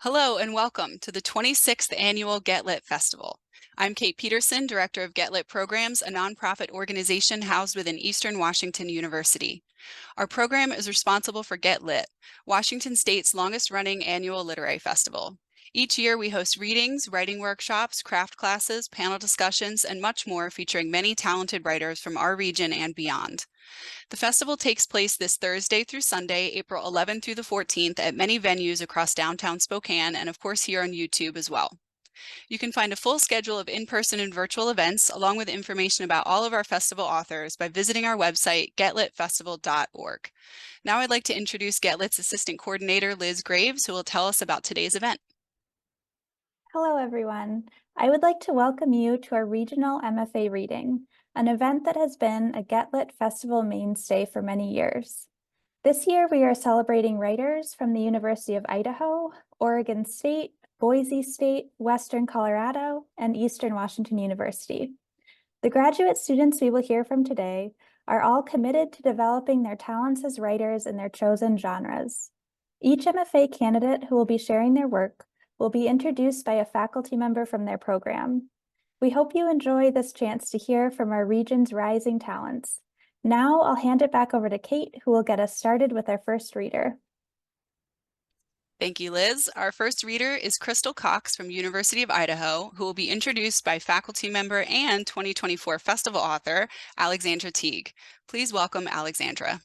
Hello and welcome to the 26th Annual Get Lit Festival. I'm Kate Peterson, Director of Get Lit Programs, a nonprofit organization housed within Eastern Washington University. Our program is responsible for Get Lit, Washington State's longest-running annual literary festival. Each year we host readings, writing workshops, craft classes, panel discussions, and much more featuring many talented writers from our region and beyond. The festival takes place this Thursday through Sunday, April 11th through the 14th at many venues across downtown Spokane and of course here on YouTube as well. You can find a full schedule of in-person and virtual events along with information about all of our festival authors by visiting our website, getlitfestival.org. Now I'd like to introduce Get Lit's Assistant Coordinator, Liz Graves, who will tell us about today's event. Hello, everyone. I would like to welcome you to our Regional MFA Reading, an event that has been a Get Lit Festival mainstay for many years. This year, we are celebrating writers from the University of Idaho, Oregon State, Boise State, Western Colorado, and Eastern Washington University. The graduate students we will hear from today are all committed to developing their talents as writers in their chosen genres. Each MFA candidate who will be sharing their work will be introduced by a faculty member from their program. We hope you enjoy this chance to hear from our region's rising talents. Now I'll hand it back over to Kate, who will get us started with our first reader. Thank you, Liz. Our first reader is Crystal Cox from University of Idaho, who will be introduced by faculty member and 2024 festival author, Alexandra Teague. Please welcome Alexandra.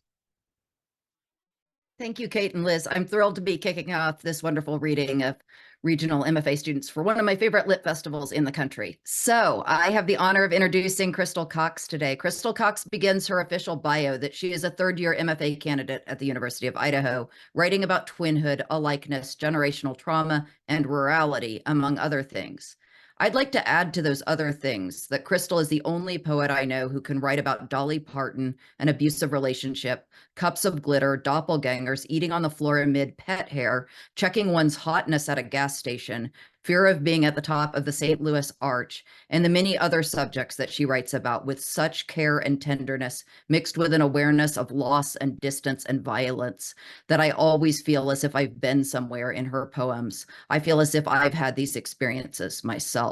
Thank you, Kate and Liz. I'm thrilled to be kicking off this wonderful reading of regional MFA students for one of my favorite lit festivals in the country. So I have the honor of introducing Crystal Cox today. Crystal Cox begins her official bio that she is a third-year MFA candidate at the University of Idaho, writing about twinhood, alikeness, generational trauma, and rurality, among other things. I'd like to add to those other things that Crystal is the only poet I know who can write about Dolly Parton, an abusive relationship, cups of glitter, doppelgangers, eating on the floor amid pet hair, checking one's hotness at a gas station, fear of being at the top of the St. Louis Arch, and the many other subjects that she writes about with such care and tenderness, mixed with an awareness of loss and distance and violence, that I always feel as if I've been somewhere in her poems. I feel as if I've had these experiences myself.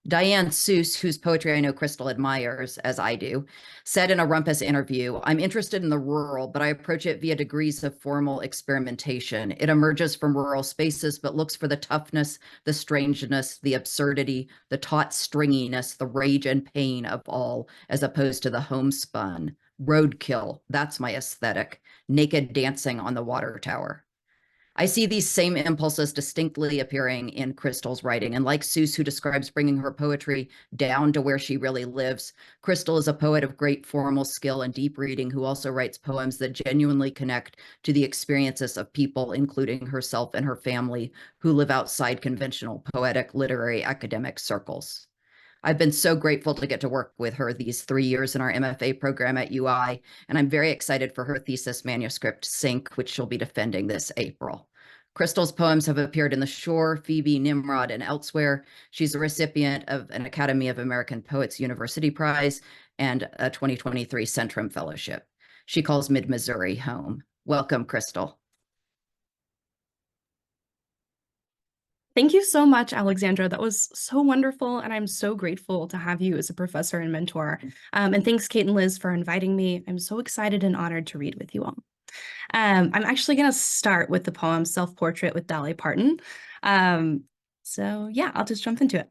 Diane Seuss, whose poetry I know Crystal admires, as I do, said in a Rumpus interview, "I'm interested in the rural, but I approach it via degrees of formal experimentation. It emerges from rural spaces, but looks for the toughness, the strangeness, the absurdity, the taut stringiness, the rage and pain of all, as opposed to the homespun. Roadkill, that's my aesthetic. Naked dancing on the water tower." I see these same impulses distinctly appearing in Crystal's writing, and like Seuss, who describes bringing her poetry down to where she really lives, Crystal is a poet of great formal skill and deep reading who also writes poems that genuinely connect to the experiences of people, including herself and her family, who live outside conventional poetic, literary, academic circles. I've been so grateful to get to work with her these 3 years in our MFA program at UI, and I'm very excited for her thesis manuscript, Sink, which she'll be defending this April. Crystal's poems have appeared in The Shore, Phoebe, Nimrod, and elsewhere. She's a recipient of an Academy of American Poets University Prize and a 2023 Centrum Fellowship. She calls Mid-Missouri home. Welcome, Crystal. Thank you so much, Alexandra. That was so wonderful, and I'm so grateful to have you as a professor and mentor. And thanks, Kate and Liz, for inviting me. I'm so excited and honored to read with you all. I'm actually going to start with the poem Self-Portrait with Dolly Parton. So yeah, I'll just jump into it.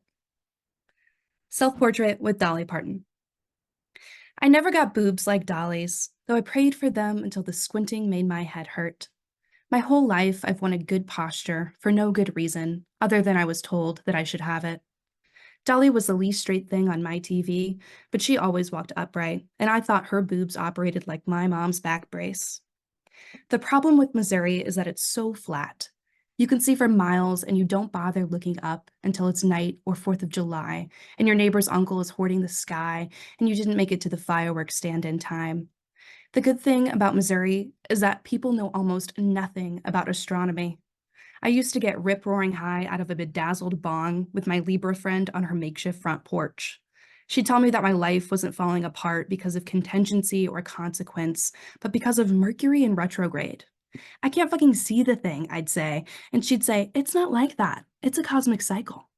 Self-Portrait with Dolly Parton. I never got boobs like Dolly's, though I prayed for them until the squinting made my head hurt. My whole life, I've wanted good posture for no good reason, other than I was told that I should have it. Dolly was the least straight thing on my TV, but she always walked upright, and I thought her boobs operated like my mom's back brace. The problem with Missouri is that it's so flat. You can see for miles, and you don't bother looking up until it's night or 4th of July, and your neighbor's uncle is hoarding the sky, and you didn't make it to the fireworks stand in time. The good thing about Missouri is that people know almost nothing about astronomy. I used to get rip-roaring high out of a bedazzled bong with my Libra friend on her makeshift front porch. She'd tell me that my life wasn't falling apart because of contingency or consequence, but because of Mercury in retrograde. I can't fucking see the thing, I'd say. And she'd say, it's not like that. It's a cosmic cycle.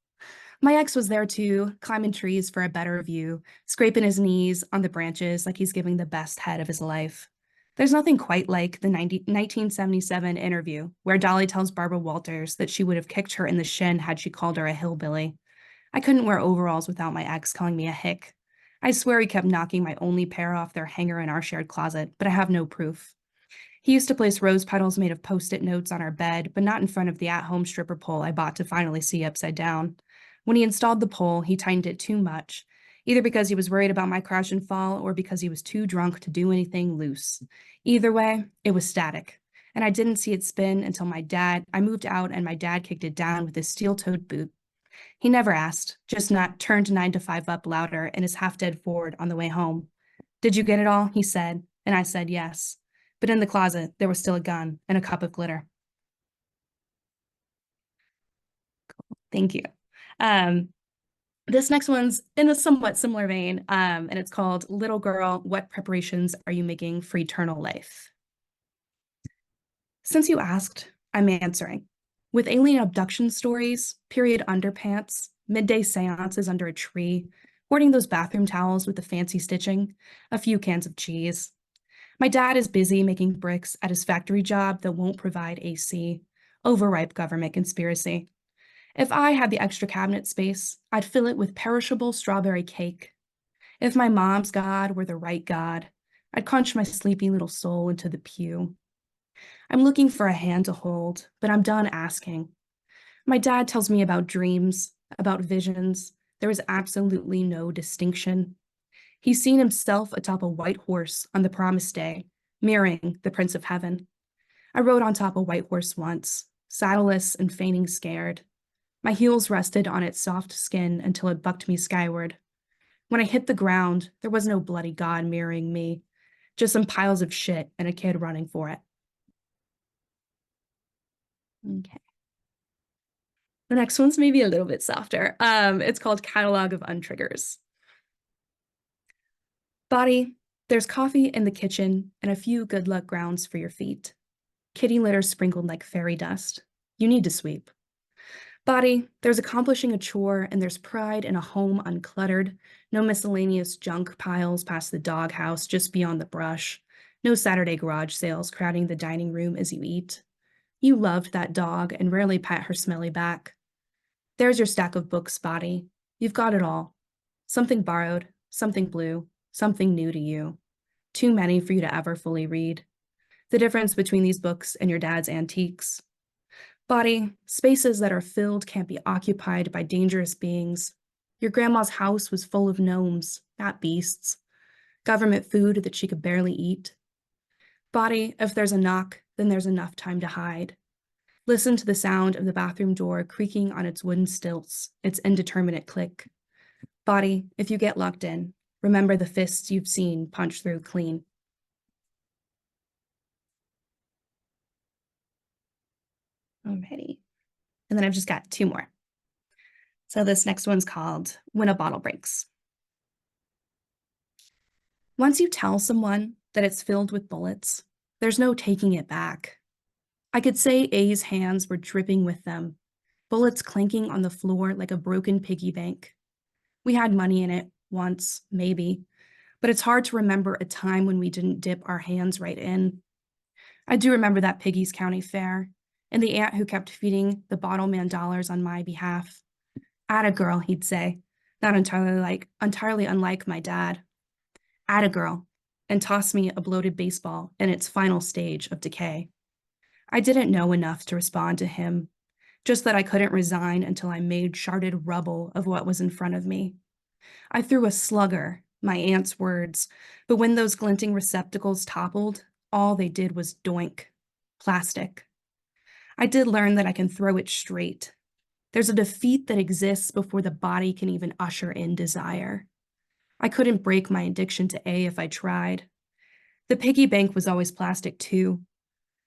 My ex was there too, climbing trees for a better view, scraping his knees on the branches like he's giving the best head of his life. There's nothing quite like the 1977 interview where Dolly tells Barbara Walters that she would have kicked her in the shin had she called her a hillbilly. I couldn't wear overalls without my ex calling me a hick. I swear he kept knocking my only pair off their hanger in our shared closet, but I have no proof. He used to place rose petals made of Post-it notes on our bed, but not in front of the at-home stripper pole I bought to finally see upside down. When he installed the pole, he tightened it too much, either because he was worried about my crash and fall or because he was too drunk to do anything loose. Either way, it was static, and I didn't see it spin until I moved out and my dad kicked it down with his steel-toed boot. He never asked, just not turned 9 to 5 up louder in his half-dead Ford on the way home. Did you get it all? He said, and I said yes. But in the closet, there was still a gun and a cup of glitter. Cool. Thank you. This next one's in a somewhat similar vein, and it's called Little Girl, What Preparations Are You Making for Eternal Life? Since you asked, I'm answering. With alien abduction stories, period underpants, midday seances under a tree, hoarding those bathroom towels with the fancy stitching, a few cans of cheese. My dad is busy making bricks at his factory job that won't provide AC. Overripe government conspiracy. If I had the extra cabinet space, I'd fill it with perishable strawberry cake. If my mom's God were the right God, I'd crunch my sleepy little soul into the pew. I'm looking for a hand to hold, but I'm done asking. My dad tells me about dreams, about visions. There is absolutely no distinction. He's seen himself atop a white horse on the promised day, mirroring the Prince of Heaven. I rode on top a white horse once, saddleless and feigning scared. My heels rested on its soft skin until it bucked me skyward. When I hit the ground, there was no bloody God mirroring me, just some piles of shit and a kid running for it. Okay. The next one's maybe a little bit softer. It's called Catalog of Untriggers. Body, there's coffee in the kitchen and a few good luck grounds for your feet. Kitty litter sprinkled like fairy dust. You need to sweep. Body, there's accomplishing a chore and there's pride in a home uncluttered. No miscellaneous junk piles past the doghouse just beyond the brush. No Saturday garage sales crowding the dining room as you eat. You loved that dog and rarely pat her smelly back. There's your stack of books, Body. You've got it all. Something borrowed, something blue, something new to you. Too many for you to ever fully read. The difference between these books and your dad's antiques. Body, spaces that are filled can't be occupied by dangerous beings. Your grandma's house was full of gnomes, not beasts. Government food that she could barely eat. Body, if there's a knock, then there's enough time to hide. Listen to the sound of the bathroom door creaking on its wooden stilts, its indeterminate click. Body, if you get locked in, remember the fists you've seen punch through clean. Alrighty. And then I've just got 2 more. So this next one's called When a Bottle Breaks. Once you tell someone that it's filled with bullets, there's no taking it back. I could say A's hands were dripping with them, bullets clanking on the floor like a broken piggy bank. We had money in it once, maybe, but it's hard to remember a time when we didn't dip our hands right in. I do remember that Piggy's County Fair and the aunt who kept feeding the bottle man dollars on my behalf. Atta girl, he'd say, not entirely unlike my dad. Atta girl, and toss me a bloated baseball in its final stage of decay. I didn't know enough to respond to him, just that I couldn't resign until I made sharded rubble of what was in front of me. I threw a slugger, my aunt's words, but when those glinting receptacles toppled, all they did was doink. Plastic. I did learn that I can throw it straight. There's a defeat that exists before the body can even usher in desire. I couldn't break my addiction to A if I tried. The piggy bank was always plastic too.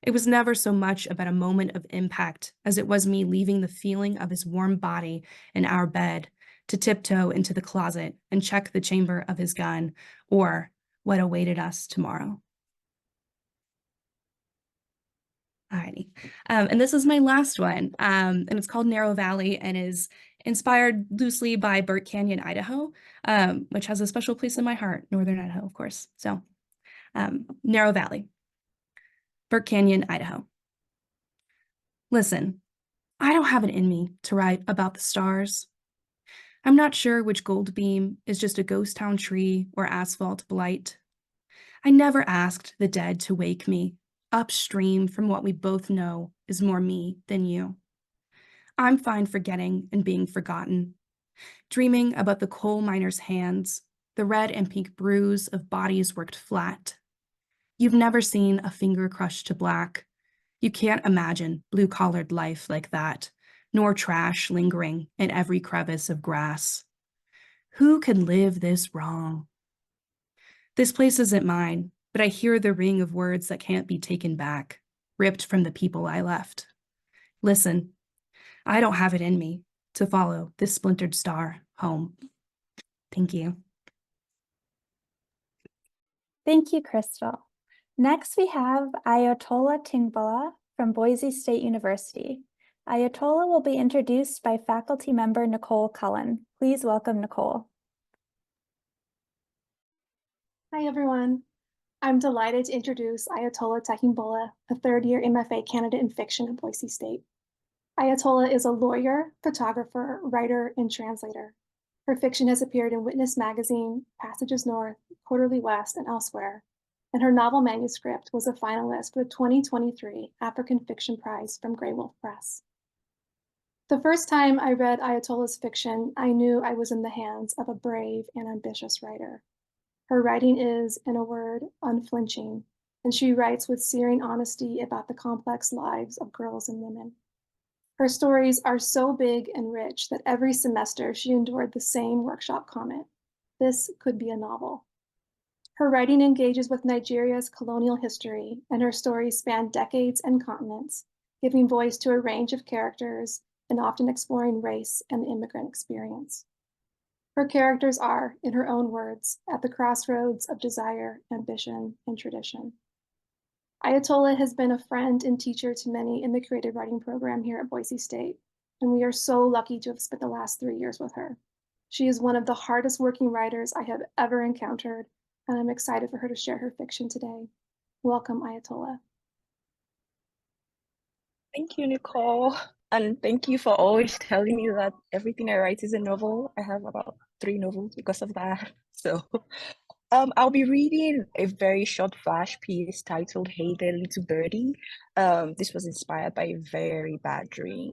It was never so much about a moment of impact as it was me leaving the feeling of his warm body in our bed to tiptoe into the closet and check the chamber of his gun or what awaited us tomorrow. Alrighty. And this is my last one. And it's called Narrow Valley and is inspired loosely by Burt Canyon, Idaho, which has a special place in my heart, Northern Idaho, of course. So Narrow Valley, Burt Canyon, Idaho. Listen, I don't have it in me to write about the stars. I'm not sure which gold beam is just a ghost town tree or asphalt blight. I never asked the dead to wake me upstream from what we both know is more me than you. I'm fine forgetting and being forgotten, dreaming about the coal miner's hands, the red and pink bruise of bodies worked flat. You've never seen a finger crushed to black. You can't imagine blue-collared life like that, nor trash lingering in every crevice of grass. Who could live this wrong? This place isn't mine, but I hear the ring of words that can't be taken back, ripped from the people I left. Listen, I don't have it in me to follow this splintered star home. Thank you. Thank you, Crystal. Next, we have Ayatollah Tingbala from Boise State University. Ayatollah will be introduced by faculty member Nicole Cullen. Please welcome Nicole. Hi, everyone. I'm delighted to introduce Ayatollah Tingbala, a third-year MFA candidate in fiction at Boise State. Ayatollah is a lawyer, photographer, writer, and translator. Her fiction has appeared in Witness Magazine, Passages North, Quarterly West, and elsewhere, and her novel manuscript was a finalist for the 2023 African Fiction Prize from Grey Wolf Press. The first time I read Ayatollah's fiction, I knew I was in the hands of a brave and ambitious writer. Her writing is, in a word, unflinching, and she writes with searing honesty about the complex lives of girls and women. Her stories are so big and rich that every semester she endured the same workshop comment: this could be a novel. Her writing engages with Nigeria's colonial history, and her stories span decades and continents, giving voice to a range of characters and often exploring race and the immigrant experience. Her characters are, in her own words, at the crossroads of desire, ambition, and tradition. Ayatollah has been a friend and teacher to many in the creative writing program here at Boise State, and we are so lucky to have spent the last 3 years with her. She is one of the hardest working writers I have ever encountered, and I'm excited for her to share her fiction today. Welcome, Ayatollah. Thank you, Nicole. And thank you for always telling me that everything I write is a novel. I have about 3 novels because of that. So I'll be reading a very short flash piece titled Hey There, Little Birdie. This was inspired by a very bad dream.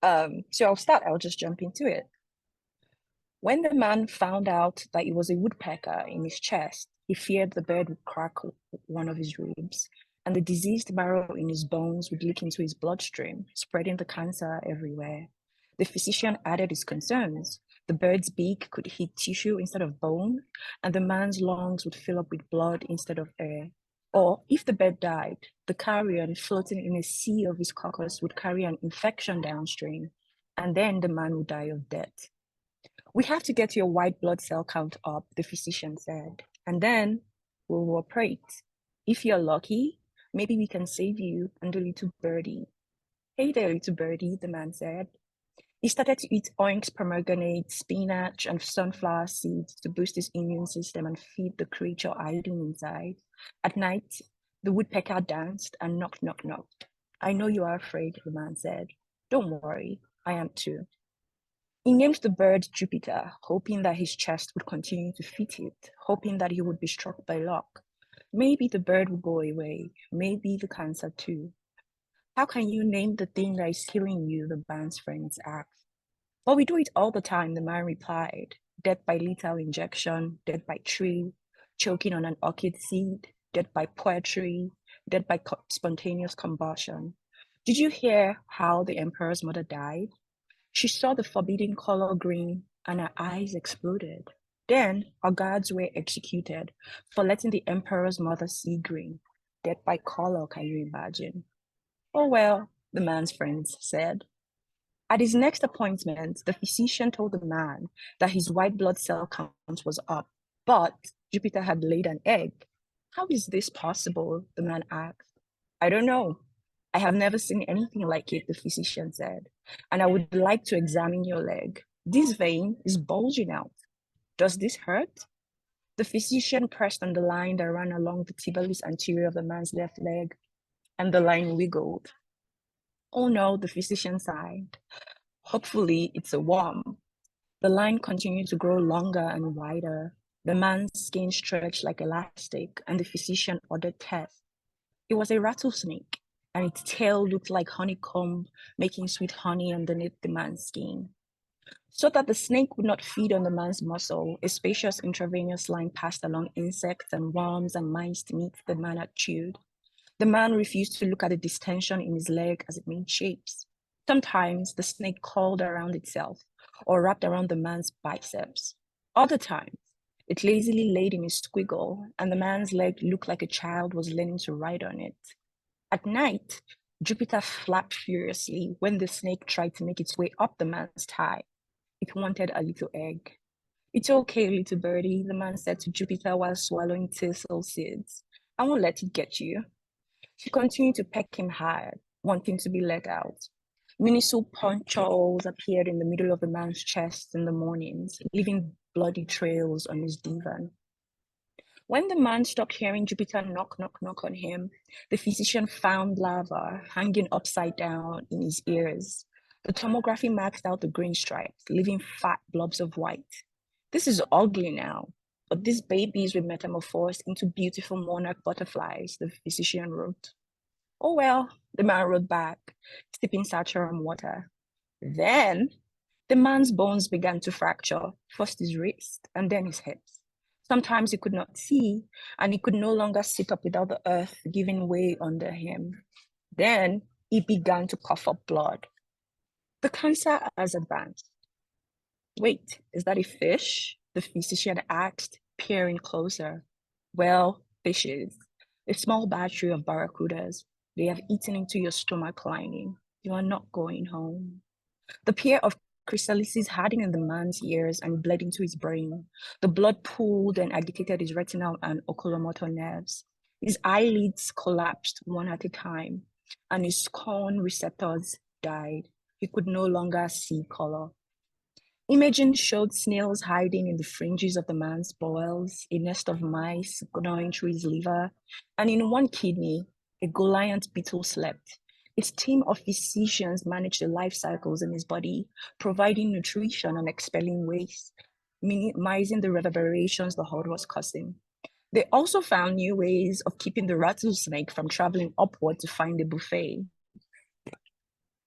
So I'll just jump into it. When the man found out that it was a woodpecker in his chest, he feared the bird would crack one of his ribs, and the diseased marrow in his bones would leak into his bloodstream, spreading the cancer everywhere. The physician added his concerns. The bird's beak could hit tissue instead of bone, and the man's lungs would fill up with blood instead of air. Or, if the bird died, the carrion floating in a sea of his carcass would carry an infection downstream, and then the man would die of death. We have to get your white blood cell count up, the physician said, and then we'll operate. If you're lucky, maybe we can save you and the little birdie. Hey there, little birdie, the man said. He started to eat orange pomegranate, spinach, and sunflower seeds to boost his immune system and feed the creature hiding inside. At night, the woodpecker danced and knock, knock, knocked. I know you are afraid, the man said. Don't worry, I am too. He named the bird Jupiter, hoping that his chest would continue to fit it, hoping that he would be struck by luck. Maybe the bird would go away, maybe the cancer too. How can you name the thing that is killing you, the man's friends asked. Well, we do it all the time, the man replied. Death by lethal injection, death by tree, choking on an orchid seed, death by poetry, death by spontaneous combustion. Did you hear how the emperor's mother died? She saw the forbidden color green and her eyes exploded. Then her guards were executed for letting the emperor's mother see green. Death by color, can you imagine? Oh well, the man's friends said. At his next appointment, the physician told the man that his white blood cell count was up, but Jupiter had laid an egg. How is this possible? The man asked. I don't know. I have never seen anything like it, the physician said, and I would like to examine your leg. This vein is bulging out. Does this hurt? The physician pressed on the line that ran along the tibialis anterior of the man's left leg, and the line wiggled. Oh no, the physician sighed. Hopefully, it's a worm. The line continued to grow longer and wider. The man's skin stretched like elastic, and the physician ordered tests. It was a rattlesnake, and its tail looked like honeycomb, making sweet honey underneath the man's skin. So that the snake would not feed on the man's muscle, a spacious intravenous line passed along insects and worms and minced meat the man had chewed. The man refused to look at the distension in his leg as it made shapes. Sometimes the snake curled around itself or wrapped around the man's biceps. Other times, it lazily laid in a squiggle, and the man's leg looked like a child was learning to ride on it. At night, Jupiter flapped furiously when the snake tried to make its way up the man's thigh. It wanted a little egg. It's okay, little birdie, the man said to Jupiter while swallowing thistle seeds. I won't let it get you. She continued to peck him hard, wanting to be let out. Minuscule punctures appeared in the middle of the man's chest in the mornings, leaving bloody trails on his divan. When the man stopped hearing Jupiter knock, knock, knock on him, the physician found lava hanging upside down in his ears. The tomography maxed out the green stripes, leaving fat blobs of white. This is ugly now, but these babies were metamorphosed into beautiful monarch butterflies, the physician wrote. Oh well, the man wrote back, sipping saccharum water. Then the man's bones began to fracture, first his wrist and then his hips. Sometimes he could not see, and he could no longer sit up without the earth giving way under him. Then he began to cough up blood. The cancer has advanced. Wait, is that a fish? The physician asked, peering closer. Well, fishes, a small battery of barracudas. They have eaten into your stomach lining. You are not going home. The pair of chrysalises hardened in the man's ears and bled into his brain. The blood pooled and agitated his retinal and oculomotor nerves. His eyelids collapsed one at a time, and his cone receptors died. He could no longer see color. Imaging showed snails hiding in the fringes of the man's bowels, a nest of mice gnawing through his liver, and in one kidney, a Goliath beetle slept. Its team of physicians managed the life cycles in his body, providing nutrition and expelling waste, minimizing the reverberations the horde was causing. They also found new ways of keeping the rattlesnake from traveling upward to find a buffet.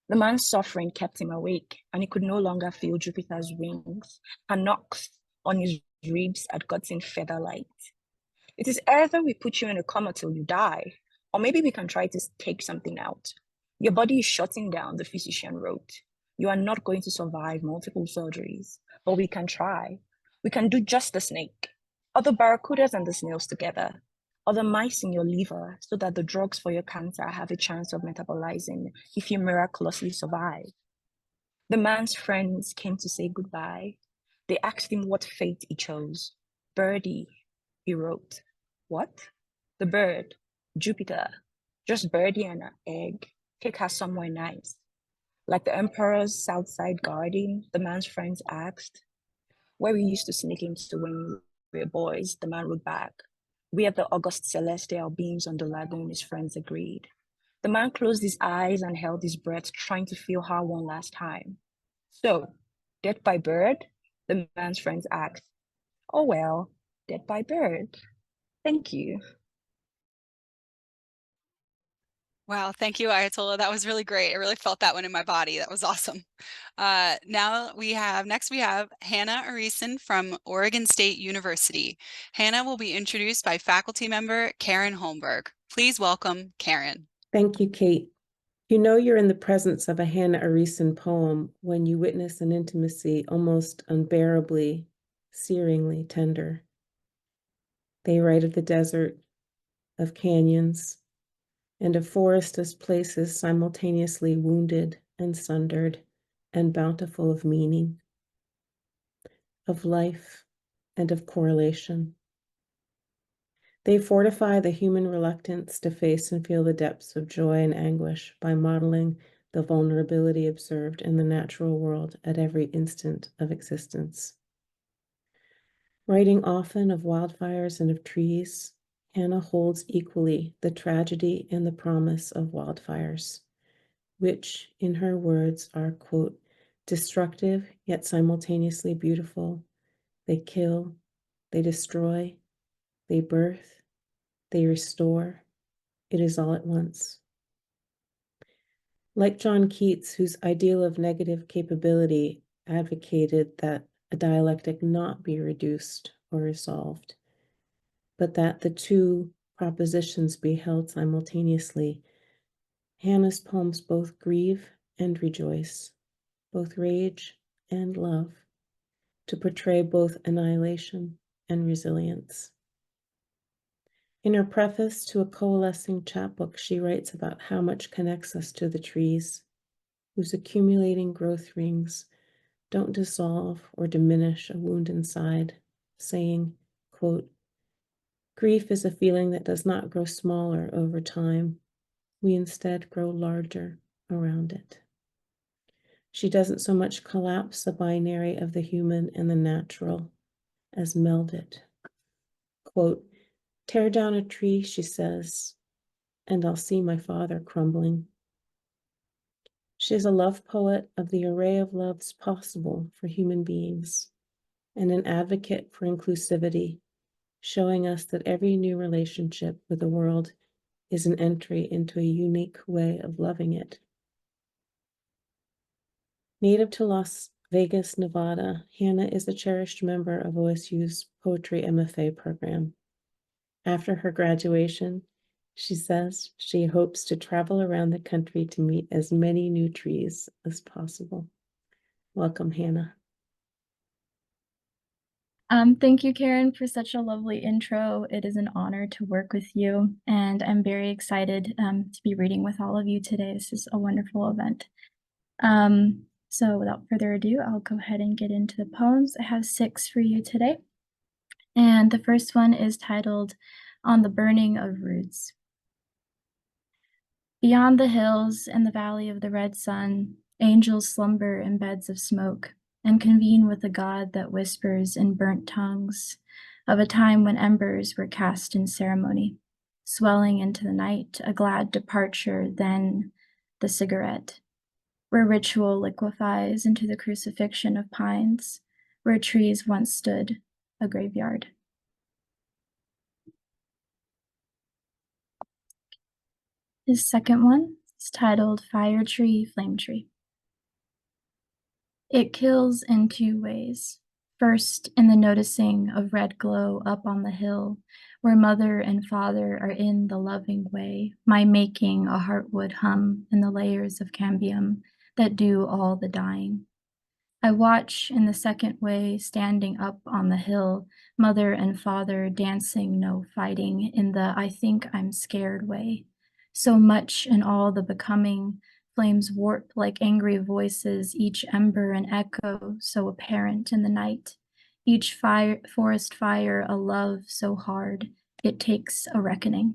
The man's suffering kept him awake, and he could no longer feel Jupiter's wings. Her knocks on his ribs had gotten feather-light. It is either we put you in a coma till you die, or maybe we can try to take something out. Your body is shutting down, the physician wrote. You are not going to survive multiple surgeries, but we can try. We can do just the snake, or the barracudas and the snails together, or the mice in your liver, so that the drugs for your cancer have a chance of metabolizing if you miraculously survive. The man's friends came to say goodbye. They asked him what fate he chose. Birdie, he wrote. What? The bird, Jupiter. Just Birdie and an egg. Take her somewhere nice. Like the emperor's southside garden, the man's friends asked. Where we used to sneak into when we were boys, the man wrote back. We have the august celestial beams on the lagoon, his friends agreed. The man closed his eyes and held his breath, trying to feel her one last time. So, dead by bird? The man's friends asked. Oh well, dead by bird. Thank you. Wow, thank you, Ayatollah. That was really great. I really felt that one in my body. That was awesome. Next we have Hannah Arison from Oregon State University. Hannah will be introduced by faculty member Karen Holmberg. Please welcome Karen. Thank you, Kate. You know you're in the presence of a Hannah Arison poem when you witness an intimacy almost unbearably, searingly tender. They write of the desert, of canyons, and of forestless places simultaneously wounded and sundered and bountiful of meaning, of life and of correlation. They fortify the human reluctance to face and feel the depths of joy and anguish by modeling the vulnerability observed in the natural world at every instant of existence. Writing often of wildfires and of trees, Hannah holds equally the tragedy and the promise of wildfires, which, in her words, are, quote, destructive yet simultaneously beautiful. They kill, they destroy, they birth, they restore. It is all at once. Like John Keats, whose ideal of negative capability advocated that a dialectic not be reduced or resolved, but that the two propositions be held simultaneously, Hannah's poems both grieve and rejoice, both rage and love, to portray both annihilation and resilience. In her preface to a coalescing chapbook, she writes about how much connects us to the trees, whose accumulating growth rings don't dissolve or diminish a wound inside, saying, quote, grief is a feeling that does not grow smaller over time. We instead grow larger around it. She doesn't so much collapse the binary of the human and the natural as meld it. Quote, tear down a tree, she says, and I'll see my father crumbling. She is a love poet of the array of loves possible for human beings and an advocate for inclusivity, showing us that every new relationship with the world is an entry into a unique way of loving it. Native to Las Vegas, Nevada, Hannah is a cherished member of OSU's Poetry MFA program. After her graduation, she says she hopes to travel around the country to meet as many new trees as possible. Welcome, Hannah. Thank you, Karen, for such a lovely intro. It is an honor to work with you, and I'm very excited to be reading with all of you today. This is a wonderful event. So without further ado, I'll go ahead and get into the poems. I have 6 for you today. And the first one is titled On the Burning of Roots. Beyond the hills and the valley of the red sun, angels slumber in beds of smoke and convene with a God that whispers in burnt tongues of a time when embers were cast in ceremony, swelling into the night, a glad departure, then the cigarette, where ritual liquefies into the crucifixion of pines, where trees once stood, a graveyard. His second one is titled Fire Tree, Flame Tree. It kills in 2 ways. First, in the noticing of red glow up on the hill, where mother and father are in the loving way, my making a heartwood hum in the layers of cambium that do all the dying. I watch in the second way, standing up on the hill, mother and father dancing, no fighting, in the I think I'm scared way. So much in all the becoming, flames warp like angry voices, each ember an echo so apparent in the night. Each forest fire a love so hard, it takes a reckoning.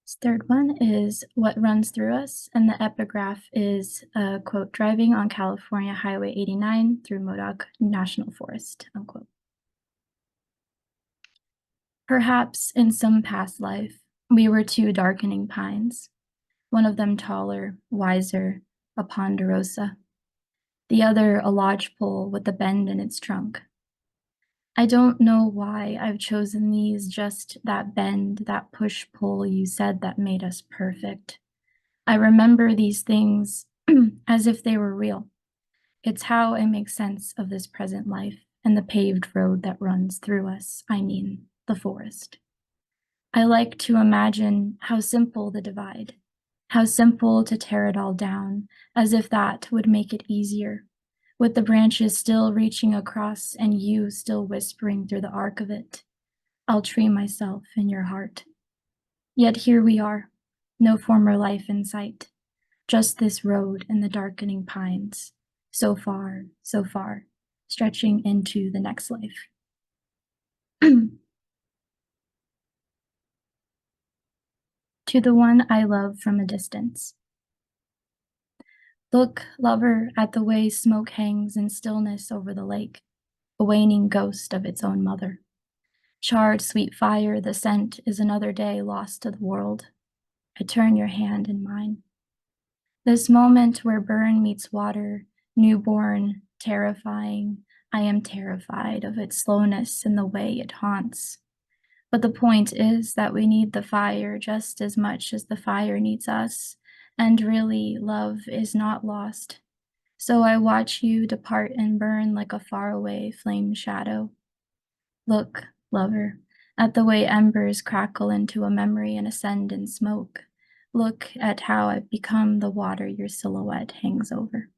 This third one is What Runs Through Us, and the epigraph is, quote, driving on California Highway 89 through Modoc National Forest, unquote. Perhaps in some past life, we were 2 darkening pines, one of them taller, wiser, a ponderosa, the other a lodgepole with a bend in its trunk. I don't know why I've chosen these, just that bend, that push-pull you said that made us perfect. I remember these things as if they were real. It's how I make sense of this present life and the paved road that runs through us, I mean, the forest. I like to imagine how simple the divide, how simple to tear it all down, as if that would make it easier, with the branches still reaching across and you still whispering through the arc of it. I'll tree myself in your heart. Yet here we are, no former life in sight, just this road and the darkening pines, so far, stretching into the next life. To the one I love from a distance. Look, lover, at the way smoke hangs in stillness over the lake, a waning ghost of its own mother. Charred sweet fire, the scent is another day lost to the world. I turn your hand in mine. This moment where burn meets water, newborn, terrifying, I am terrified of its slowness and the way it haunts. But the point is that we need the fire just as much as the fire needs us, and really, love is not lost. So I watch you depart and burn like a faraway flame shadow. Look, lover, at the way embers crackle into a memory and ascend in smoke. Look at how I've become the water your silhouette hangs over.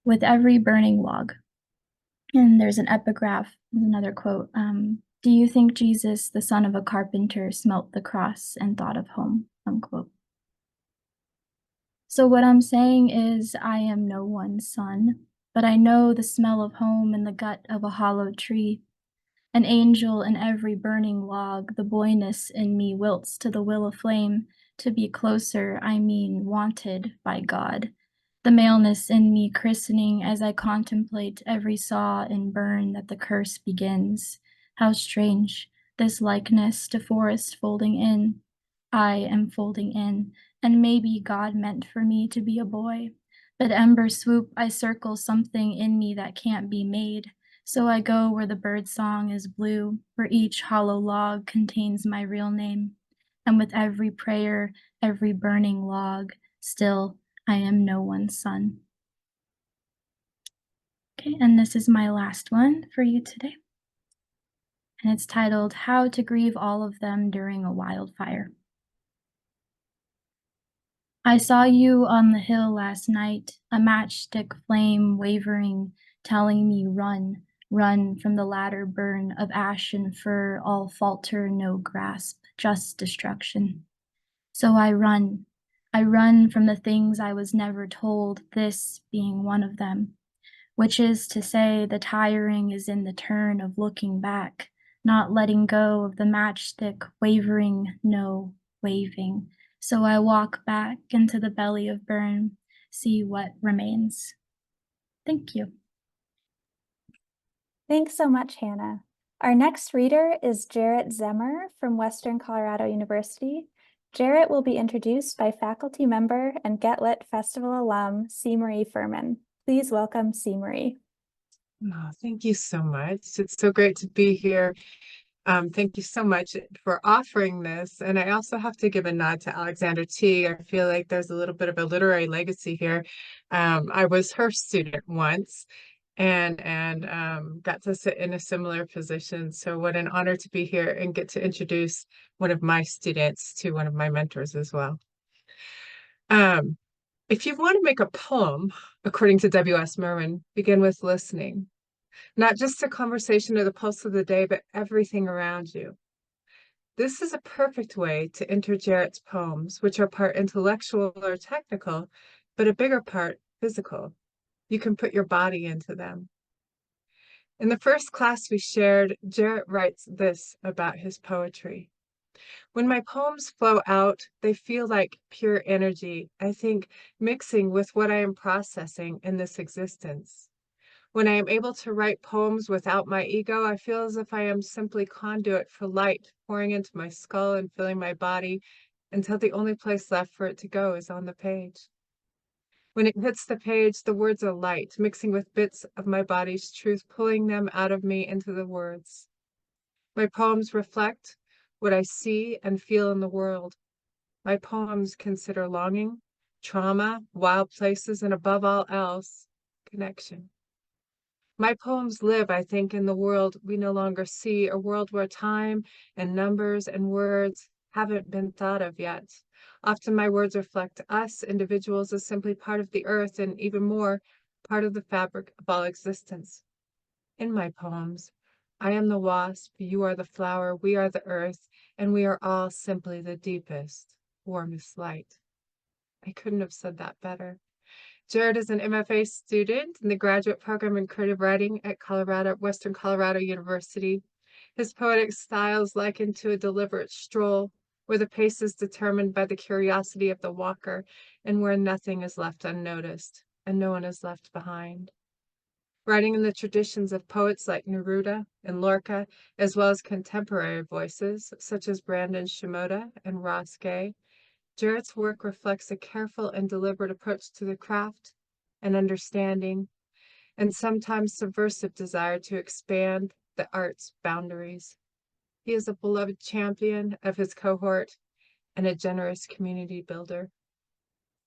With every burning log. And there's an epigraph, another quote. Do you think Jesus, the son of a carpenter, smelt the cross and thought of home? Unquote. So what I'm saying is I am no one's son, but I know the smell of home in the gut of a hollow tree. An angel in every burning log, the boyness in me wilts to the will of flame. To be closer, I mean wanted by God. The maleness in me christening as I contemplate every saw and burn that the curse begins. How strange, this likeness to forest folding in. I am folding in, and maybe God meant for me to be a boy. But ember swoop, I circle something in me that can't be made. So I go where the bird song is blue, where each hollow log contains my real name. And with every prayer, every burning log, still I am no one's son. Okay, and this is my last one for you today. And it's titled, How to Grieve All of Them During a Wildfire. I saw you on the hill last night, a matchstick flame wavering, telling me run, run from the latter burn of ash and fur, all falter, no grasp, just destruction. So I run from the things I was never told, this being one of them, which is to say the tiring is in the turn of looking back, not letting go of the matchstick, wavering, no, waving. So I walk back into the belly of burn, see what remains. Thank you. Thanks so much, Hannah. Our next reader is Jarrett Zemmer from Western Colorado University. Jarrett will be introduced by faculty member and Get Lit Festival alum, C. Marie Furman. Please welcome C. Marie. Oh, thank you so much. It's so great to be here. Thank you so much for offering this. And I also have to give a nod to Alexandra T. I feel like there's a little bit of a literary legacy here. I was her student once and got to sit in a similar position. So what an honor to be here and get to introduce one of my students to one of my mentors as well. If you want to make a poem, according to W.S. Merwin, begin with listening. Not just a conversation or the pulse of the day, but everything around you. This is a perfect way to enter Jarrett's poems, which are part intellectual or technical, but a bigger part physical. You can put your body into them. In the first class we shared, Jarrett writes this about his poetry. When my poems flow out, they feel like pure energy, I think, mixing with what I am processing in this existence. When I am able to write poems without my ego, I feel as if I am simply conduit for light pouring into my skull and filling my body until the only place left for it to go is on the page. When it hits the page, the words are light, mixing with bits of my body's truth, pulling them out of me into the words. My poems reflect what I see and feel in the world. My poems consider longing, trauma, wild places, and above all else, connection. My poems live, I think, in the world we no longer see, a world where time and numbers and words haven't been thought of yet. Often my words reflect us, individuals, as simply part of the earth and even more, part of the fabric of all existence. In my poems, I am the wasp, you are the flower, we are the earth, and we are all simply the deepest, warmest light. I couldn't have said that better. Jared is an MFA student in the graduate program in creative writing at Western Colorado University. His poetic style is likened to a deliberate stroll, where the pace is determined by the curiosity of the walker and where nothing is left unnoticed and no one is left behind. Writing in the traditions of poets like Neruda and Lorca, as well as contemporary voices such as Brandon Shimoda and Ross Gay, Jared's work reflects a careful and deliberate approach to the craft, an understanding, and sometimes subversive desire to expand the art's boundaries. He is a beloved champion of his cohort and a generous community builder.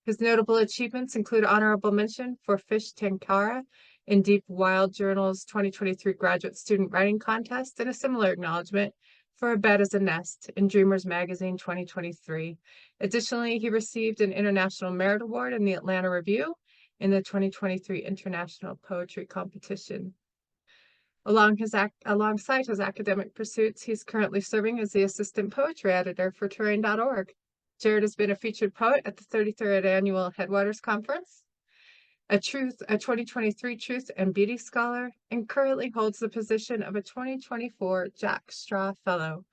His notable achievements include honorable mention for Fish Tankara in Deep Wild Journal's 2023 Graduate Student Writing Contest, and a similar acknowledgement for A Bed as a Nest in Dreamers Magazine 2023. Additionally, he received an International Merit Award in the Atlanta Review in the 2023 International Poetry Competition. Alongside his academic pursuits, he's currently serving as the assistant poetry editor for Terrain.org. Jared has been a featured poet at the 33rd Annual Headwaters Conference, a 2023 Truth and Beauty Scholar, and currently holds the position of a 2024 Jack Straw Fellow,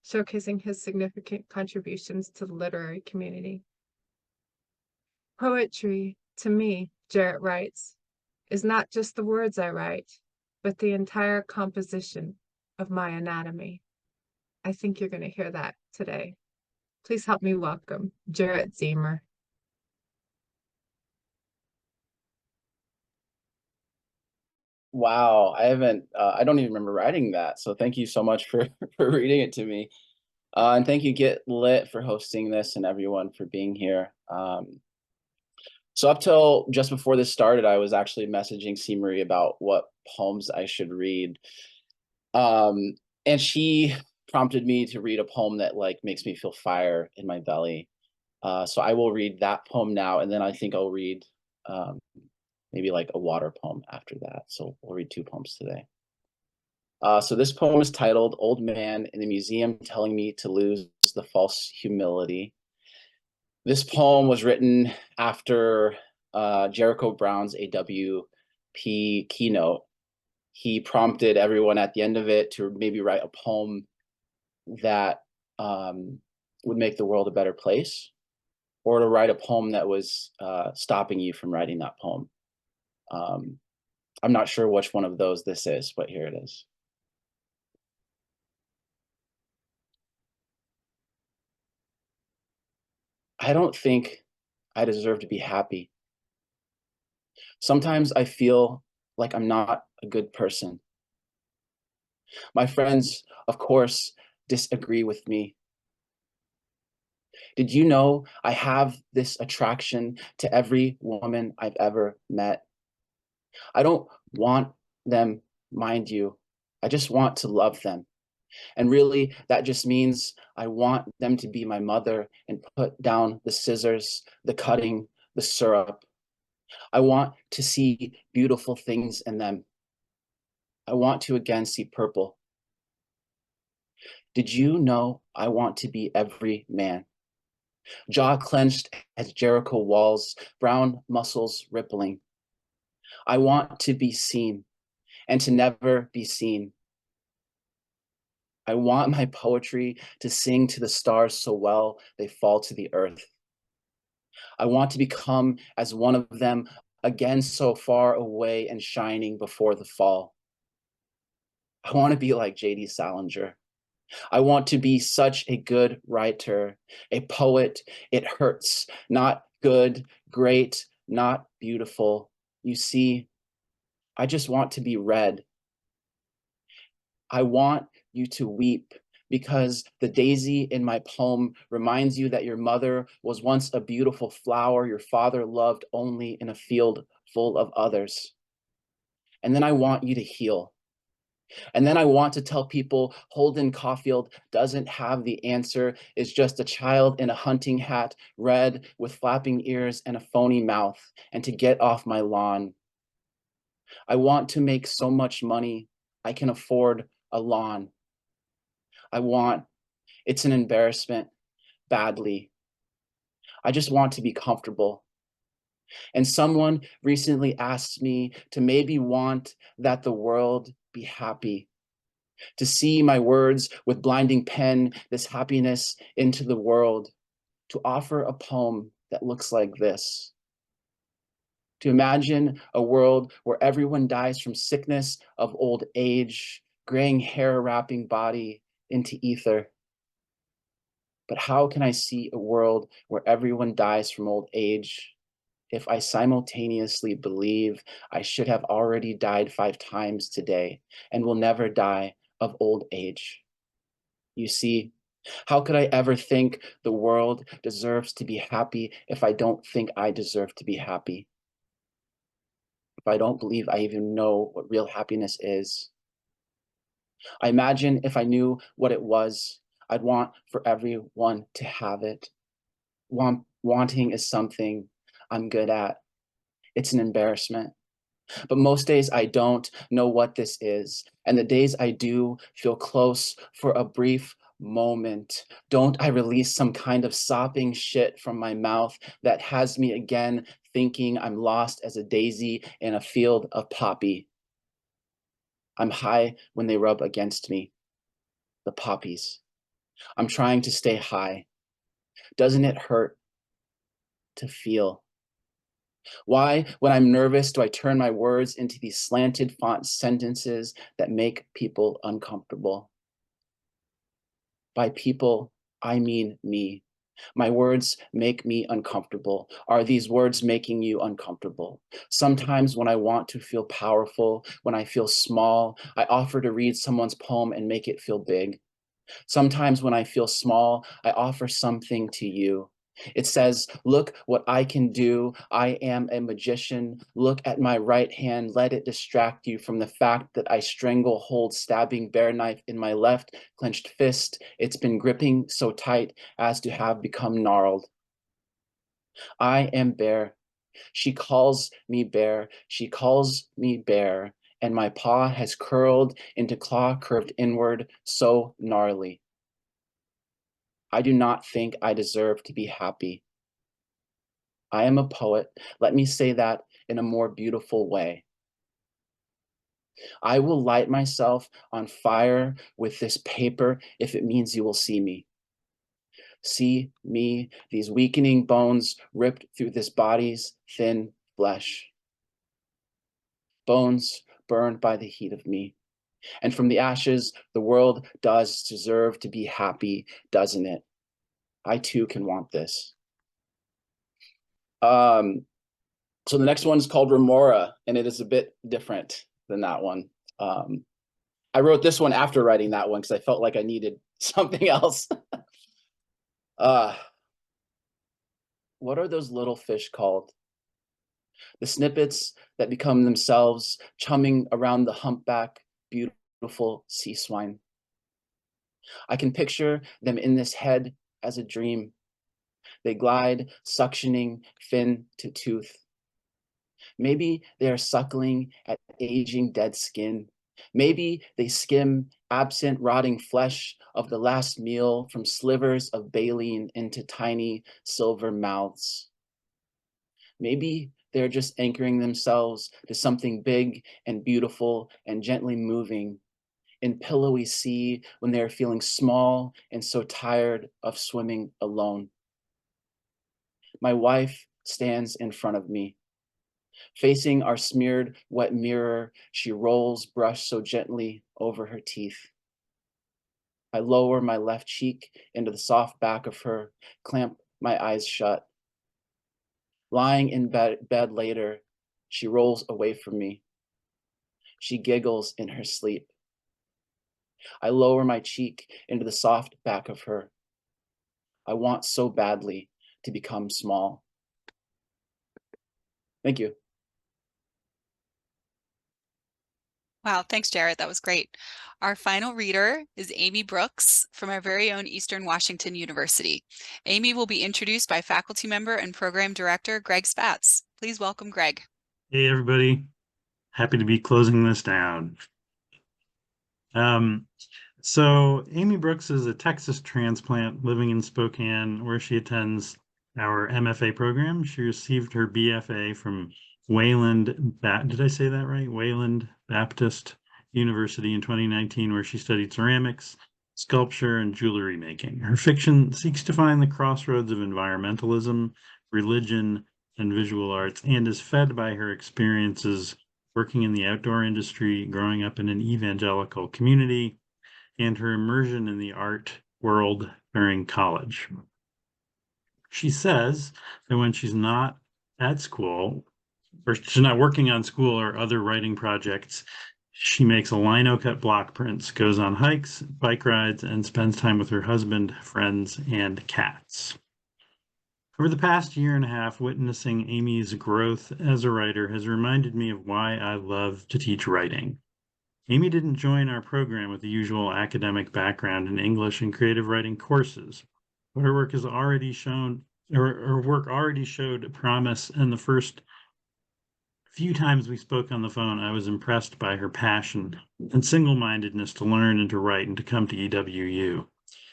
showcasing his significant contributions to the literary community. Poetry, to me, Jared writes, is not just the words I write, but the entire composition of my anatomy. I think you're going to hear that today. Please help me welcome Jared Ziemer. Wow, I don't even remember writing that. So thank you so much for reading it to me. And thank you Get Lit for hosting this and everyone for being here. So up till just before this started, I was actually messaging C. Marie about what poems I should read. And she prompted me to read a poem that like makes me feel fire in my belly. So I will read that poem now, and then I think I'll read maybe like a water poem after that. So we'll read 2 poems today. So this poem is titled Old Man in the Museum Telling Me to Lose the False Humility. This poem was written after Jericho Brown's AWP keynote. He prompted everyone at the end of it to maybe write a poem that would make the world a better place, or to write a poem that was stopping you from writing that poem. I'm not sure which one of those this is, but here it is. I don't think I deserve to be happy. Sometimes I feel like I'm not a good person. My friends, of course, disagree with me. Did you know I have this attraction to every woman I've ever met? I don't want them, mind you. I just want to love them. And really, that just means I want them to be my mother and put down the scissors, the cutting, the syrup. I want to see beautiful things in them. I want to again see purple. Did you know I want to be every man? Jaw clenched as Jericho walls, brown muscles rippling. I want to be seen and to never be seen. I want my poetry to sing to the stars so well they fall to the earth. I want to become as one of them, again so far away and shining before the fall. I want to be like J.D. Salinger. I want to be such a good writer, a poet. It hurts, not good, great, not beautiful. You see, I just want to be read. I want you to weep because the daisy in my poem reminds you that your mother was once a beautiful flower your father loved only in a field full of others. And then I want you to heal. And then I want to tell people Holden Caulfield doesn't have the answer, is just a child in a hunting hat, red with flapping ears and a phony mouth, and to get off my lawn. I want to make so much money I can afford a lawn. It's an embarrassment, badly. I just want to be comfortable. And someone recently asked me to maybe want that the world be happy, to see my words with blinding pen, this happiness into the world, to offer a poem that looks like this. To imagine a world where everyone dies from sickness of old age, graying hair wrapping body into ether. But how can I see a world where everyone dies from old age if I simultaneously believe I should have already died 5 times today and will never die of old age? You see, how could I ever think the world deserves to be happy if I don't think I deserve to be happy? If I don't believe I even know what real happiness is? I imagine if I knew what it was, I'd want for everyone to have it. Wanting is something I'm good at. It's an embarrassment. But most days I don't know what this is. And the days I do feel close for a brief moment. Don't I release some kind of sopping shit from my mouth that has me again thinking I'm lost as a daisy in a field of poppy. I'm high when they rub against me, the poppies. I'm trying to stay high. Doesn't it hurt to feel? Why, when I'm nervous, do I turn my words into these slanted font sentences that make people uncomfortable? By people, I mean me. My words make me uncomfortable. Are these words making you uncomfortable? Sometimes when I want to feel powerful, when I feel small, I offer to read someone's poem and make it feel big. Sometimes when I feel small, I offer something to you. It says, look what I can do. I am a magician. Look at my right hand. Let it distract you from the fact that I strangle, hold, stabbing bear knife in my left clenched fist. It's been gripping so tight as to have become gnarled. I am bear. She calls me bear. She calls me bear. And my paw has curled into claw curved inward, so gnarly. I do not think I deserve to be happy. I am a poet. Let me say that in a more beautiful way. I will light myself on fire with this paper if it means you will see me. See me, these weakening bones ripped through this body's thin flesh. Bones burned by the heat of me. And from the ashes, the world does deserve to be happy, doesn't it? I too can want this. So the next one is called Remora, and it is a bit different than that one. I wrote this one after writing that one because I felt like I needed something else. What are those little fish called? The snippets that become themselves, chumming around the humpback, beautiful sea swine. I can picture them in this head as a dream. They glide, suctioning fin to tooth. Maybe they are suckling at aging dead skin. Maybe they skim absent rotting flesh of the last meal from slivers of baleen into tiny silver mouths. Maybe they're just anchoring themselves to something big and beautiful and gently moving in pillowy sea when they are feeling small and so tired of swimming alone. My wife stands in front of me. Facing our smeared, wet mirror, she rolls brush so gently over her teeth. I lower my left cheek into the soft back of her, clamp my eyes shut. Lying in bed later, she rolls away from me. She giggles in her sleep. I lower my cheek into the soft back of her. I want so badly to become small. Thank you. Wow, thanks, Jarrett. That was great. Our final reader is Amy Brooks from our very own Eastern Washington University. Amy will be introduced by faculty member and program director Greg Spatz. Please welcome Greg. Hey, everybody. Happy to be closing this down. So Amy Brooks is a Texas transplant living in Spokane, where she attends our MFA program. She received her BFA from did I say that right? Wayland Baptist University in 2019, where she studied ceramics, sculpture, and jewelry making. Her fiction seeks to find the crossroads of environmentalism, religion, and visual arts, and is fed by her experiences working in the outdoor industry, growing up in an evangelical community, and her immersion in the art world during college. She says that when she's not at school, or she's not working on school or other writing projects, she makes a lino cut block prints, goes on hikes, bike rides, and spends time with her husband, friends, and cats. Over the past year and a half, witnessing Amy's growth as a writer has reminded me of why I love to teach writing. Amy didn't join our program with the usual academic background in English and creative writing courses. But her work already showed promise, and the first few times we spoke on the phone, I was impressed by her passion and single-mindedness to learn and to write and to come to EWU.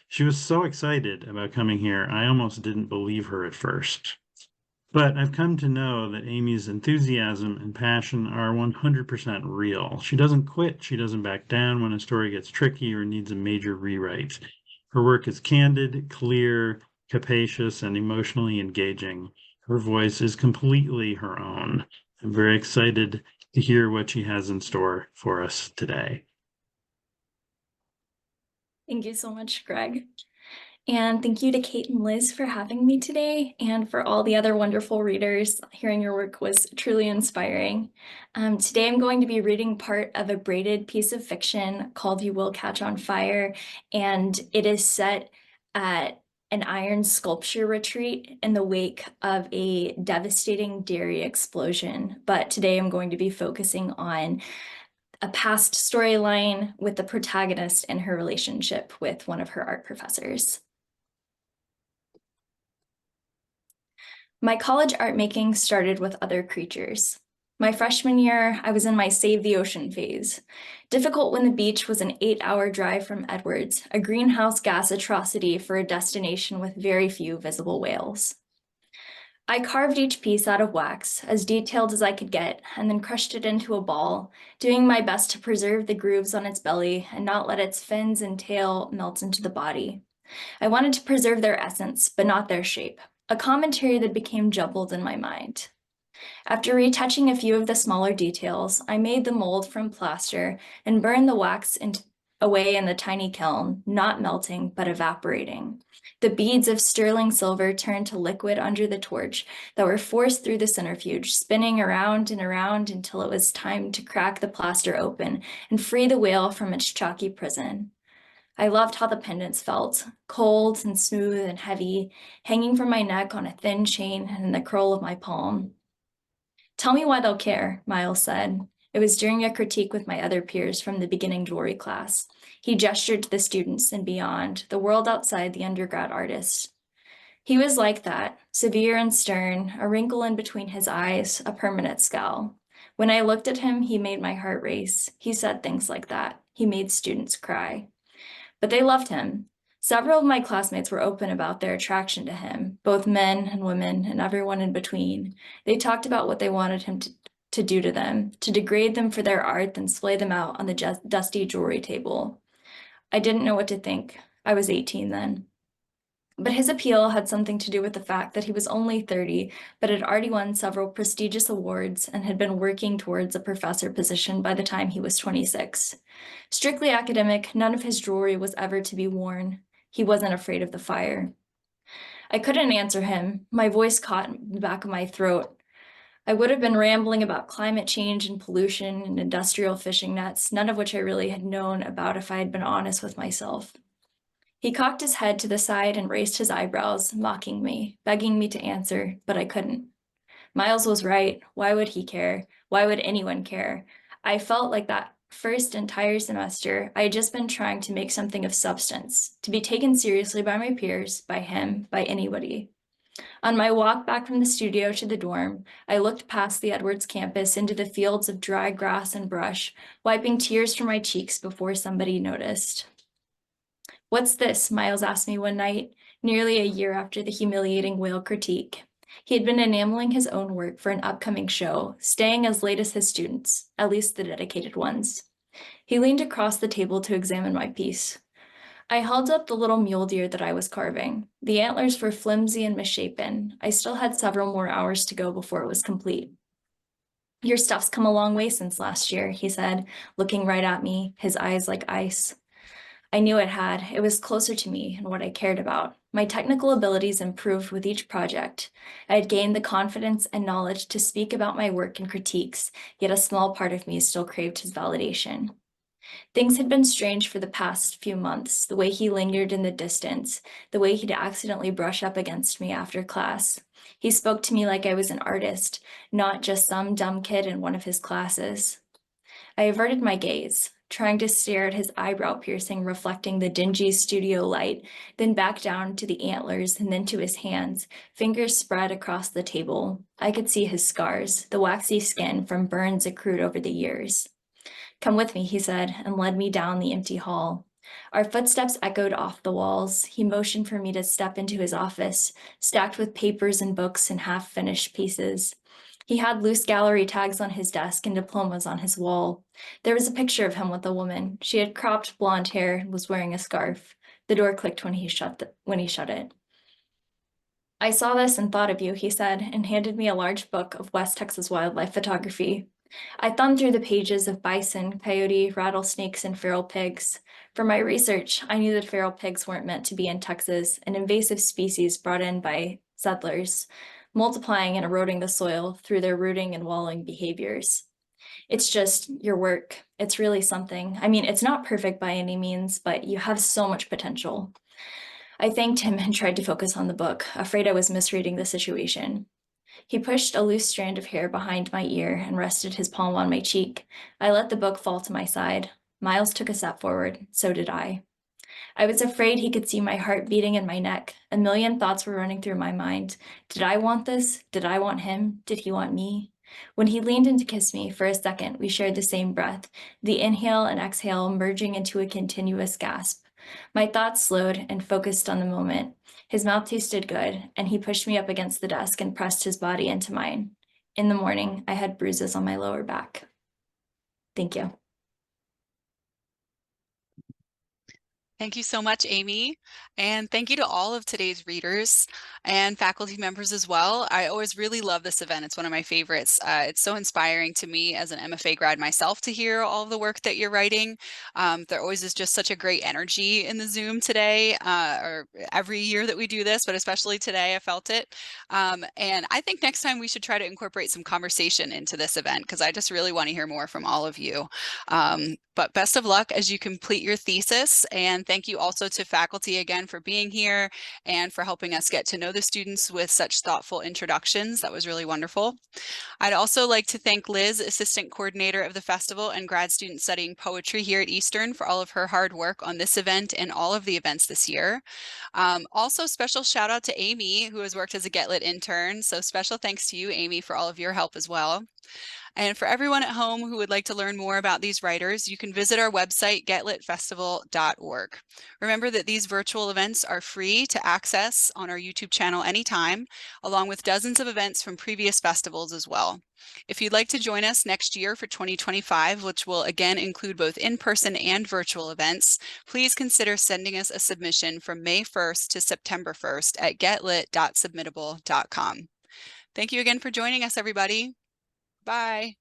She was so excited about coming here, I almost didn't believe her at first. But I've come to know that Amy's enthusiasm and passion are 100% real. She doesn't quit. She doesn't back down when a story gets tricky or needs a major rewrite. Her work is candid, clear, capacious, and emotionally engaging. Her voice is completely her own. I'm very excited to hear what she has in store for us today. Thank you so much, Greg. And thank you to Kate and Liz for having me today, and for all the other wonderful readers. Hearing your work was truly inspiring. Today I'm going to be reading part of a braided piece of fiction called You Will Catch on Fire, and it is set at an iron sculpture retreat in the wake of a devastating dairy explosion. But today I'm going to be focusing on a past storyline with the protagonist and her relationship with one of her art professors. My college art making started with other creatures. My freshman year, I was in my Save the Ocean phase. Difficult when the beach was an 8-hour drive from Edwards, a greenhouse gas atrocity for a destination with very few visible whales. I carved each piece out of wax, as detailed as I could get, and then crushed it into a ball, doing my best to preserve the grooves on its belly and not let its fins and tail melt into the body. I wanted to preserve their essence, but not their shape. A commentary that became jumbled in my mind. After retouching a few of the smaller details, I made the mold from plaster and burned the wax away in the tiny kiln, not melting, but evaporating. The beads of sterling silver turned to liquid under the torch that were forced through the centrifuge, spinning around and around until it was time to crack the plaster open and free the whale from its chalky prison. I loved how the pendants felt, cold and smooth and heavy, hanging from my neck on a thin chain and in the curl of my palm. Tell me why they'll care, Miles said. It was during a critique with my other peers from the beginning jewelry class. He gestured to the students and beyond, the world outside the undergrad artist. He was like that, severe and stern, a wrinkle in between his eyes, a permanent scowl. When I looked at him, he made my heart race. He said things like that. He made students cry. But they loved him. Several of my classmates were open about their attraction to him, both men and women and everyone in between. They talked about what they wanted him to do to them, to degrade them for their art, then splay them out on the dusty jewelry table. I didn't know what to think. I was 18 then. But his appeal had something to do with the fact that he was only 30, but had already won several prestigious awards and had been working towards a professor position by the time he was 26. Strictly academic, none of his jewelry was ever to be worn. He wasn't afraid of the fire. I couldn't answer him. My voice caught in the back of my throat. I would have been rambling about climate change and pollution and industrial fishing nets, none of which I really had known about if I had been honest with myself. He cocked his head to the side and raised his eyebrows, mocking me, begging me to answer, but I couldn't. Miles was right. Why would he care? Why would anyone care? I felt like that first entire semester, I had just been trying to make something of substance, to be taken seriously by my peers, by him, by anybody. On my walk back from the studio to the dorm, I looked past the Edwards campus into the fields of dry grass and brush, wiping tears from my cheeks before somebody noticed. "What's this?" Miles asked me one night. nearly a year after the humiliating whale critique. He had been enameling his own work for an upcoming show, staying as late as his students, at least the dedicated ones. He leaned across the table to examine my piece. I held up the little mule deer that I was carving. The antlers were flimsy and misshapen. I still had several more hours to go before it was complete. "Your stuff's come a long way since last year," he said, looking right at me, his eyes like ice. I knew it had. It was closer to me and what I cared about. My technical abilities improved with each project. I had gained the confidence and knowledge to speak about my work and critiques, yet a small part of me still craved his validation. Things had been strange for the past few months, the way he lingered in the distance, the way he'd accidentally brush up against me after class. He spoke to me like I was an artist, not just some dumb kid in one of his classes. I averted my gaze, trying to stare at his eyebrow piercing reflecting the dingy studio light, then back down to the antlers and then to his hands, fingers spread across the table. I could see his scars, the waxy skin from burns accrued over the years. "Come with me," he said, and led me down the empty hall. Our footsteps echoed off the walls. He motioned for me to step into his office, stacked with papers and books and half-finished pieces. He had loose gallery tags on his desk and diplomas on his wall. There was a picture of him with a woman. She had cropped blonde hair and was wearing a scarf. The door clicked when he shut it. "I saw this and thought of you," he said, and handed me a large book of West Texas wildlife photography. I thumbed through the pages of bison, coyote, rattlesnakes, and feral pigs. For my research, I knew that feral pigs weren't meant to be in Texas, an invasive species brought in by settlers, multiplying and eroding the soil through their rooting and wallowing behaviors. "It's just your work. It's really something. I mean, it's not perfect by any means, but you have so much potential." I thanked him and tried to focus on the book, afraid I was misreading the situation. He pushed a loose strand of hair behind my ear and rested his palm on my cheek. I let the book fall to my side. Miles took a step forward. So did I. I was afraid he could see my heart beating in my neck. A million thoughts were running through my mind. Did I want this? Did I want him? Did he want me? When he leaned in to kiss me, for a second, we shared the same breath, the inhale and exhale merging into a continuous gasp. My thoughts slowed and focused on the moment. His mouth tasted good, and he pushed me up against the desk and pressed his body into mine. In the morning, I had bruises on my lower back. Thank you. Thank you so much, Amy. And thank you to all of today's readers and faculty members as well. I always really love this event. It's one of my favorites. It's so inspiring to me as an MFA grad myself to hear all of the work that you're writing. There always is just such a great energy in the Zoom today, or every year that we do this, but especially today, I felt it. And I think next time we should try to incorporate some conversation into this event because I just really want to hear more from all of you. But best of luck as you complete your thesis, and thank you also to faculty again for being here and for helping us get to know the students with such thoughtful introductions. That was really wonderful. I'd also like to thank Liz, Assistant Coordinator of the Festival and grad student studying poetry here at Eastern, for all of her hard work on this event and all of the events this year. Also, special shout out to Amy, who has worked as a Get Lit intern. So special thanks to you, Amy, for all of your help as well. And for everyone at home who would like to learn more about these writers, you can visit our website, getlitfestival.org. Remember that these virtual events are free to access on our YouTube channel anytime, along with dozens of events from previous festivals as well. If you'd like to join us next year for 2025, which will again include both in-person and virtual events, please consider sending us a submission from May 1st to September 1st at getlit.submittable.com. Thank you again for joining us, everybody. Bye.